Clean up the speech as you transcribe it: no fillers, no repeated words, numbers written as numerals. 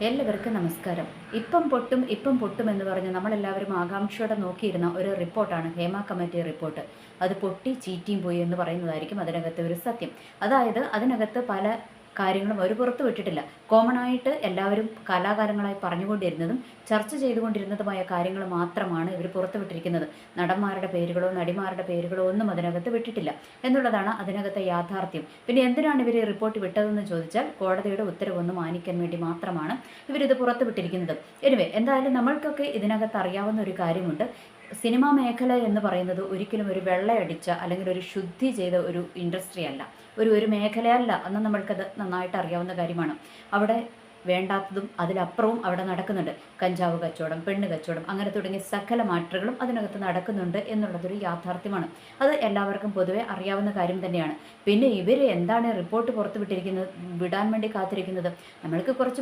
എല്ലാവർക്കും നമസ്കാരം. ഇപ്പം പൊട്ടും എന്ന് പറഞ്ഞ് നമ്മളെല്ലാവരും ആകാംക്ഷയോടെ നോക്കിയിരുന്ന ഒരു റിപ്പോർട്ടാണ് ഹേമ കമ്മിറ്റി റിപ്പോർട്ട്. അത് പൊട്ടി ചീറ്റിയും പോയി എന്ന് പറയുന്നതായിരിക്കും അതിനകത്തെ ഒരു സത്യം. അതായത് അതിനകത്ത് പല കാര്യങ്ങളും അവർ പുറത്തു വിട്ടിട്ടില്ല. കോമൺ ആയിട്ട് എല്ലാവരും കാലാകാലങ്ങളായി പറഞ്ഞുകൊണ്ടിരുന്നതും ചർച്ച ചെയ്തുകൊണ്ടിരുന്നതുമായ കാര്യങ്ങൾ മാത്രമാണ് ഇവർ പുറത്തുവിട്ടിരിക്കുന്നത്. നടന്മാരുടെ പേരുകളോ നടിമാരുടെ പേരുകളോ ഒന്നും അതിനകത്ത് വിട്ടിട്ടില്ല എന്നുള്ളതാണ് അതിനകത്തെ യാഥാർത്ഥ്യം. പിന്നെ എന്തിനാണ് ഇവർ റിപ്പോർട്ട് വിട്ടതെന്ന് ചോദിച്ചാൽ കോടതിയുടെ ഉത്തരവൊന്ന് മാനിക്കാൻ വേണ്ടി മാത്രമാണ് ഇവരിത് പുറത്തുവിട്ടിരിക്കുന്നത്. എന്തായാലും നമ്മൾക്കൊക്കെ ഇതിനകത്ത് അറിയാവുന്ന ഒരു കാര്യമുണ്ട്. സിനിമാ മേഖല എന്ന് പറയുന്നത് ഒരിക്കലും ഒരു വെള്ളയടിച്ച അല്ലെങ്കിൽ ഒരു ശുദ്ധി ചെയ്ത ഒരു ഇൻഡസ്ട്രി അല്ല, ഒരു മേഖലയല്ല എന്ന് നമ്മൾക്കത് നന്നായിട്ട് അറിയാവുന്ന കാര്യമാണ്. അവിടെ വേണ്ടാത്തതും അതിലപ്പുറവും അവിടെ നടക്കുന്നുണ്ട്. കഞ്ചാവ് കച്ചവടം, പെണ്ണ് കച്ചവടം, അങ്ങനെ തുടങ്ങിയ സകല മാറ്ററുകളും അതിനകത്ത് നടക്കുന്നുണ്ട് എന്നുള്ളതൊരു യാഥാർത്ഥ്യമാണ്. അത് എല്ലാവർക്കും പൊതുവെ അറിയാവുന്ന കാര്യം തന്നെയാണ്. പിന്നെ ഇവർ എന്താണ് റിപ്പോർട്ട് പുറത്തുവിട്ടിരിക്കുന്നത്, വിടാൻ വേണ്ടി കാത്തിരിക്കുന്നത്? നമ്മൾക്ക് കുറച്ച്